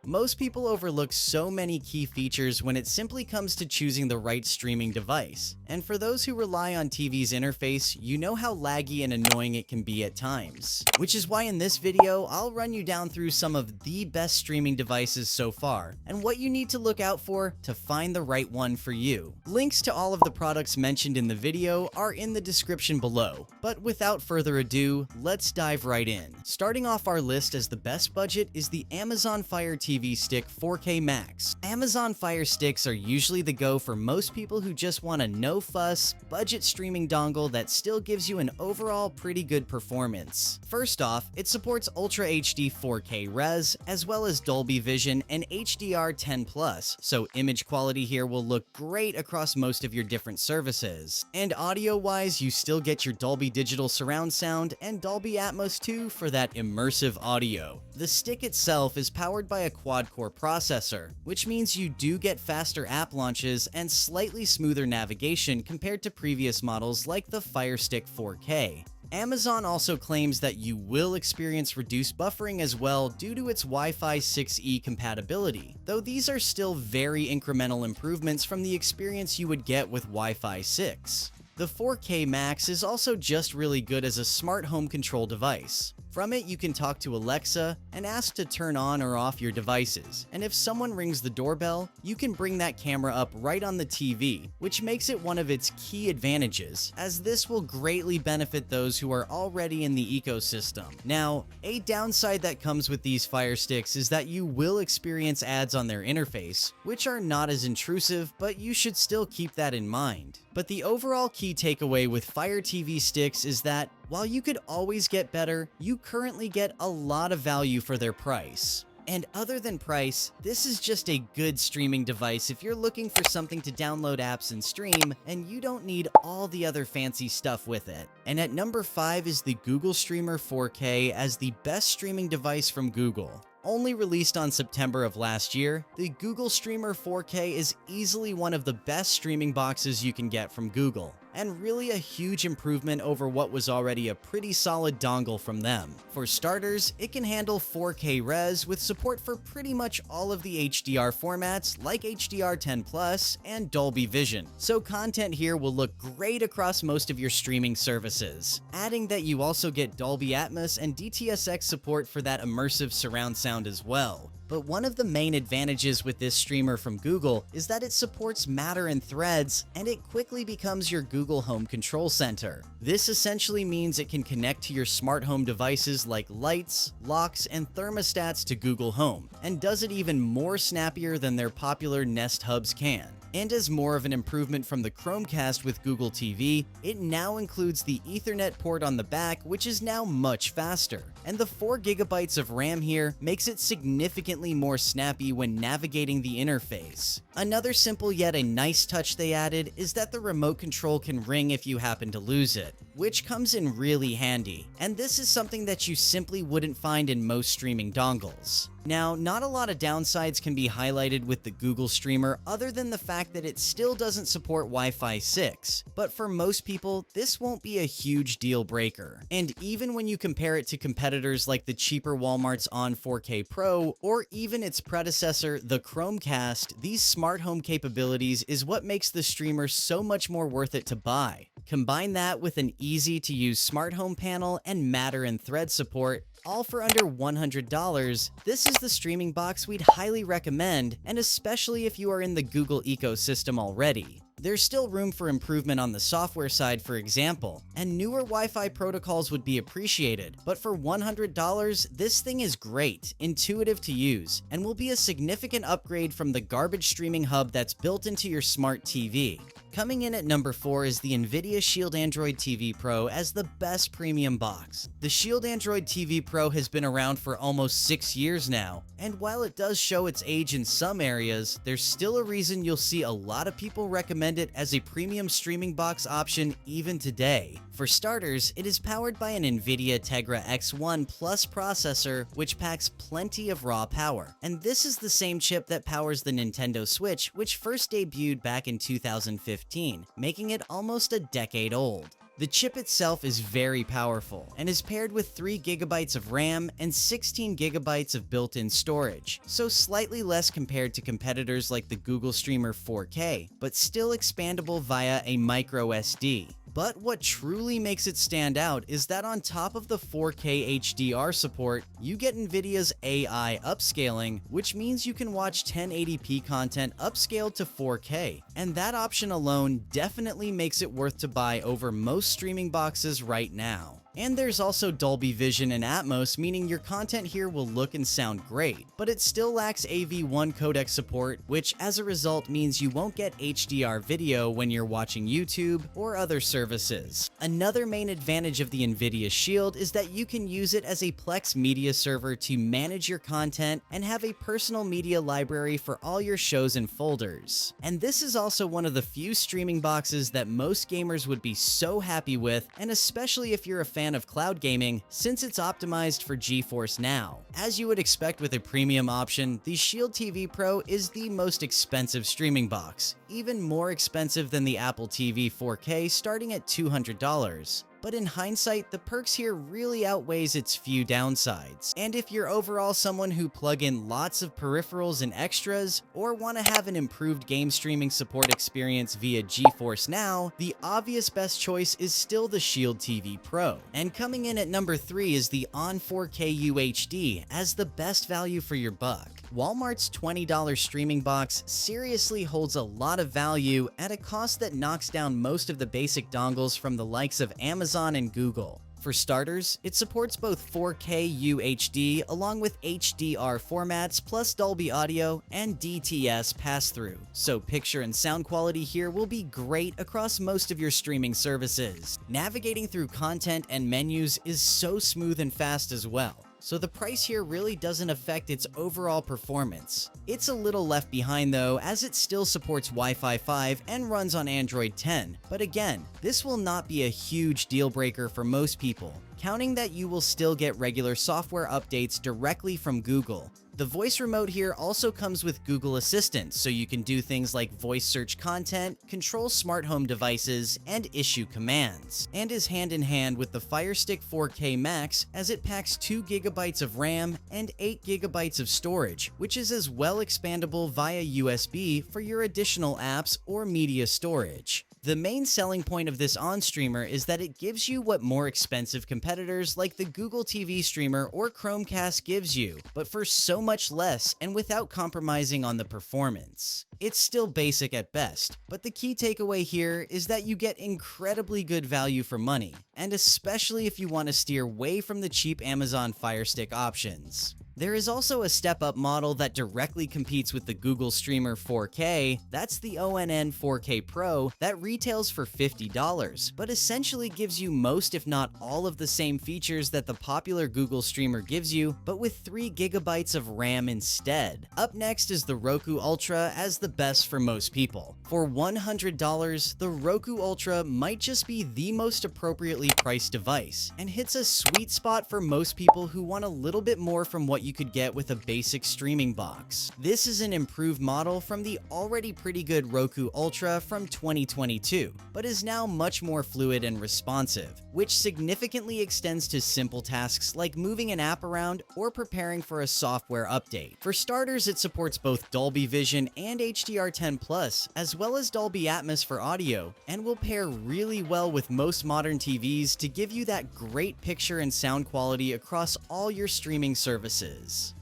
Most people overlook so many key features when it simply comes to choosing the right streaming device. And for those who rely on TV's interface, you know how laggy and annoying it can be at times. Which is why in this video, I'll run you down through some of the best streaming devices so far, and what you need to look out for to find the right one for you. Links to all of the products mentioned in the video are in the description below, but without further ado, let's dive right in. Starting off our list as the best budget is the Amazon Fire TV Stick 4K Max. Amazon Fire Sticks are usually the go for most people who just want a no-fuss, budget streaming dongle that still gives you an overall pretty good performance. First off, it supports Ultra HD 4K Res, as well as Dolby Vision and HDR10+, so image quality here will look great across most of your different services. And audio-wise, you still get your Dolby Digital surround sound and Dolby Atmos 2 for that immersive audio. The stick itself is powered by a quad-core processor, which means you do get faster app launches and slightly smoother navigation compared to previous models like the Fire Stick 4K. Amazon also claims that you will experience reduced buffering as well due to its Wi-Fi 6E compatibility, though these are still very incremental improvements from the experience you would get with Wi-Fi 6. The 4K Max is also just really good as a smart home control device. From it, you can talk to Alexa and ask to turn on or off your devices, and if someone rings the doorbell, you can bring that camera up right on the TV, which makes it one of its key advantages, as this will greatly benefit those who are already in the ecosystem. Now, a downside that comes with these Fire Sticks is that you will experience ads on their interface, which are not as intrusive, but you should still keep that in mind. But the overall key takeaway with Fire TV Sticks is that, while you could always get better, you currently get a lot of value for their price. And other than price, this is just a good streaming device if you're looking for something to download apps and stream, and you don't need all the other fancy stuff with it. And at number 5 is the Google Streamer 4K as the best streaming device from Google. Only released on September of last year, the Google Streamer 4K is easily one of the best streaming boxes you can get from Google, and really a huge improvement over what was already a pretty solid dongle from them. For starters, it can handle 4K Res with support for pretty much all of the HDR formats like HDR10+ and Dolby Vision, so content here will look great across most of your streaming services. Adding that you also get Dolby Atmos and DTS:X support for that immersive surround sound as well. But one of the main advantages with this streamer from Google is that it supports Matter and Threads, and it quickly becomes your Google Home control center. This essentially means it can connect to your smart home devices like lights, locks, and thermostats to Google Home, and does it even more snappier than their popular Nest Hubs can. And as more of an improvement from the Chromecast with Google TV, it now includes the Ethernet port on the back, which is now much faster. And the 4GB of RAM here makes it significantly more snappy when navigating the interface. Another simple yet a nice touch they added is that the remote control can ring if you happen to lose it, which comes in really handy. And this is something that you simply wouldn't find in most streaming dongles. Now, not a lot of downsides can be highlighted with the Google Streamer other than the fact that it still doesn't support Wi-Fi 6, but for most people, this won't be a huge deal breaker. And even when you compare it to competitors like the cheaper Walmart's ON 4K Pro, or even its predecessor, the Chromecast, these smart home capabilities is what makes the streamer so much more worth it to buy. Combine that with an easy-to-use smart home panel and Matter and Thread support, all for under $100, this is the streaming box we'd highly recommend, and especially if you are in the Google ecosystem already. There's still room for improvement on the software side, for example, and newer Wi-Fi protocols would be appreciated, but for $100, this thing is great, intuitive to use, and will be a significant upgrade from the garbage streaming hub that's built into your smart TV. Coming in at number 4 is the NVIDIA Shield Android TV Pro as the best premium box. The Shield Android TV Pro has been around for almost 6 years now, and while it does show its age in some areas, there's still a reason you'll see a lot of people recommend it as a premium streaming box option even today. For starters, it is powered by an NVIDIA Tegra X1 Plus processor, which packs plenty of raw power. And this is the same chip that powers the Nintendo Switch, which first debuted back in 2015, making it almost a decade old. The chip itself is very powerful and is paired with 3 gigabytes of RAM and 16 gigabytes of built-in storage, so slightly less compared to competitors like the Google Streamer 4K, but still expandable via a micro SD. But what truly makes it stand out is that on top of the 4K HDR support, you get NVIDIA's AI upscaling, which means you can watch 1080p content upscaled to 4K, and that option alone definitely makes it worth to buy over most streaming boxes right now. And there's also Dolby Vision and Atmos, meaning your content here will look and sound great, but it still lacks AV1 codec support, which as a result means you won't get HDR video when you're watching YouTube or other services. Another main advantage of the NVIDIA Shield is that you can use it as a Plex media server to manage your content and have a personal media library for all your shows and folders. And this is also one of the few streaming boxes that most gamers would be so happy with, and especially if you're a fan of cloud gaming, since it's optimized for GeForce Now. As you would expect with a premium option, the Shield TV Pro is the most expensive streaming box, even more expensive than the Apple TV 4K, starting at $200. But in hindsight, the perks here really outweighs its few downsides. And if you're overall someone who plug in lots of peripherals and extras, or want to have an improved game streaming support experience via GeForce Now, the obvious best choice is still the Shield TV Pro. And coming in at number 3 is the ON 4K UHD as the best value for your buck. Walmart's $20 streaming box seriously holds a lot of value at a cost that knocks down most of the basic dongles from the likes of Amazon and Google. For starters, it supports both 4K UHD along with HDR formats plus Dolby Audio and DTS pass-through, so picture and sound quality here will be great across most of your streaming services. Navigating through content and menus is so smooth and fast as well, so the price here really doesn't affect its overall performance. It's a little left behind though, as it still supports Wi-Fi 5 and runs on Android 10, but again, this will not be a huge deal breaker for most people, counting that you will still get regular software updates directly from Google. The voice remote here also comes with Google Assistant, so you can do things like voice search content, control smart home devices, and issue commands, and is hand in hand with the Fire Stick 4K Max as it packs 2 gigabytes of RAM and 8 gigabytes of storage, which is as well expandable via USB for your additional apps or media storage. The main selling point of this ON streamer is that it gives you what more expensive competitors like the Google TV streamer or Chromecast gives you, but for so much less and without compromising on the performance. It's still basic at best, but the key takeaway here is that you get incredibly good value for money, and especially if you want to steer away from the cheap Amazon Fire Stick options. There is also a step-up model that directly competes with the Google Streamer 4K, that's the ONN 4K Pro, that retails for $50, but essentially gives you most if not all of the same features that the popular Google Streamer gives you, but with 3 gigabytes of RAM instead. Up next is the Roku Ultra as the best for most people. For $100, the Roku Ultra might just be the most appropriately priced device, and hits a sweet spot for most people who want a little bit more from what you could get with a basic streaming box. This is an improved model from the already pretty good Roku Ultra from 2022, but is now much more fluid and responsive, which significantly extends to simple tasks like moving an app around or preparing for a software update. For starters, it supports both Dolby Vision and HDR10+, as well as Dolby Atmos for audio, and will pair really well with most modern TVs to give you that great picture and sound quality across all your streaming services.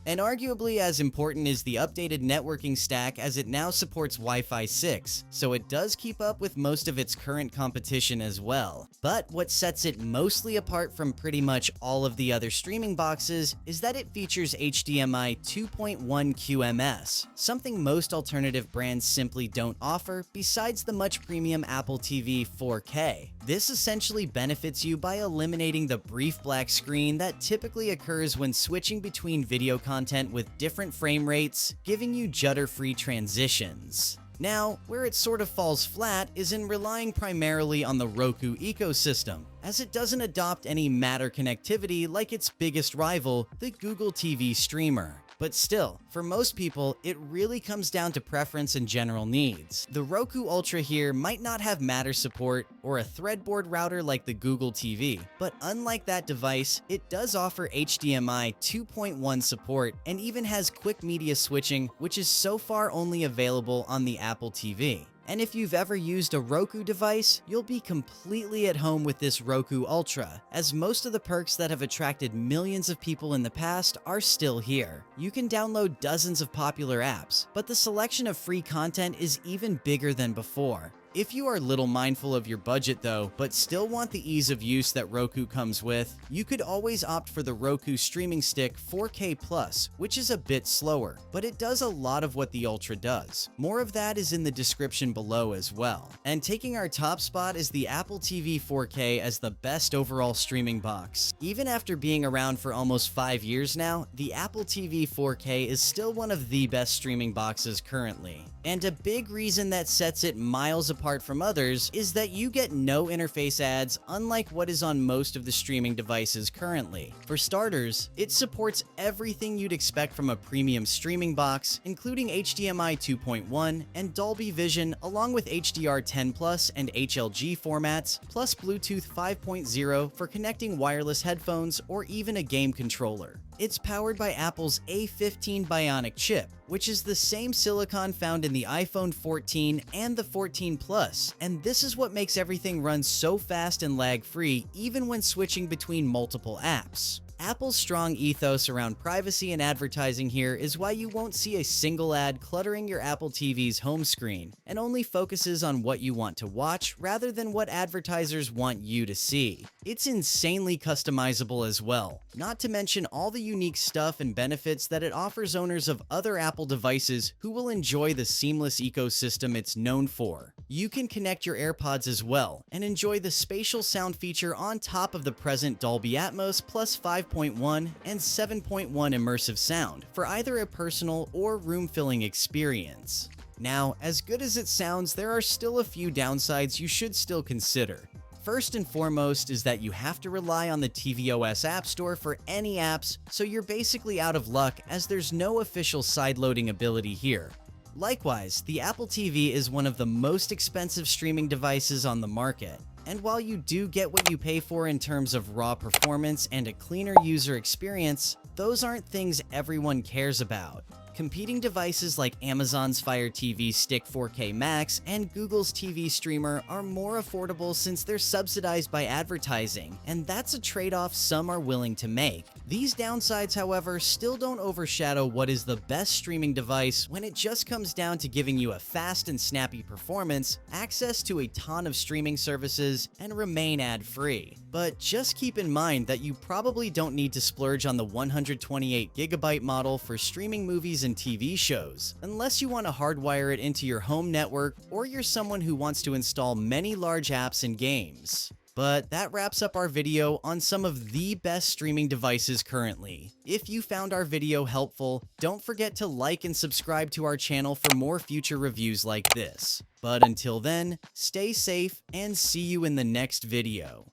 And arguably as important is the updated networking stack, as it now supports Wi-Fi 6, so it does keep up with most of its current competition as well. But what sets it mostly apart from pretty much all of the other streaming boxes is that it features HDMI 2.1 QMS, something most alternative brands simply don't offer besides the much premium Apple TV 4K. This essentially benefits you by eliminating the brief black screen that typically occurs when switching between video content with different frame rates, giving you judder-free transitions. Now, where it sort of falls flat is in relying primarily on the Roku ecosystem, as it doesn't adopt any Matter connectivity like its biggest rival, the Google TV streamer. But still, for most people, it really comes down to preference and general needs. The Roku Ultra here might not have Matter support or a Threadboard router like the Google TV, but unlike that device, it does offer HDMI 2.1 support and even has quick media switching, which is so far only available on the Apple TV. And if you've ever used a Roku device, you'll be completely at home with this Roku Ultra, as most of the perks that have attracted millions of people in the past are still here. You can download dozens of popular apps, but the selection of free content is even bigger than before. If you are little mindful of your budget though, but still want the ease of use that Roku comes with, you could always opt for the Roku Streaming Stick 4K Plus, which is a bit slower, but it does a lot of what the Ultra does. More of that is in the description below as well. And taking our top spot is the Apple TV 4K as the best overall streaming box. Even after being around for almost 5 years now, the Apple TV 4K is still one of the best streaming boxes currently. And a big reason that sets it miles apart from others is that you get no interface ads, unlike what is on most of the streaming devices currently. For starters, it supports everything you'd expect from a premium streaming box, including HDMI 2.1 and Dolby Vision, along with HDR10 Plus and HLG formats, plus Bluetooth 5.0 for connecting wireless headphones or even a game controller. It's powered by Apple's A15 Bionic chip, which is the same silicon found in the iPhone 14 and the 14 Plus, and this is what makes everything run so fast and lag-free even when switching between multiple apps. Apple's strong ethos around privacy and advertising here is why you won't see a single ad cluttering your Apple TV's home screen, and only focuses on what you want to watch rather than what advertisers want you to see. It's insanely customizable as well, not to mention all the unique stuff and benefits that it offers owners of other Apple devices who will enjoy the seamless ecosystem it's known for. You can connect your AirPods as well, and enjoy the spatial sound feature on top of the present Dolby Atmos plus 5.1 and 7.1 immersive sound for either a personal or room-filling experience. Now, as good as it sounds, there are still a few downsides you should still consider. First and foremost is that you have to rely on the tvOS App Store for any apps, so you're basically out of luck as there's no official sideloading ability here. Likewise, the Apple TV is one of the most expensive streaming devices on the market. And while you do get what you pay for in terms of raw performance and a cleaner user experience, those aren't things everyone cares about. Competing devices like Amazon's Fire TV Stick 4K Max and Google's TV Streamer are more affordable since they're subsidized by advertising, and that's a trade-off some are willing to make. These downsides, however, still don't overshadow what is the best streaming device when it just comes down to giving you a fast and snappy performance, access to a ton of streaming services, and remain ad-free. But just keep in mind that you probably don't need to splurge on the 128GB model for streaming movies and TV shows, unless you want to hardwire it into your home network or you're someone who wants to install many large apps and games. But that wraps up our video on some of the best streaming devices currently. If you found our video helpful, don't forget to like and subscribe to our channel for more future reviews like this. But until then, stay safe and see you in the next video.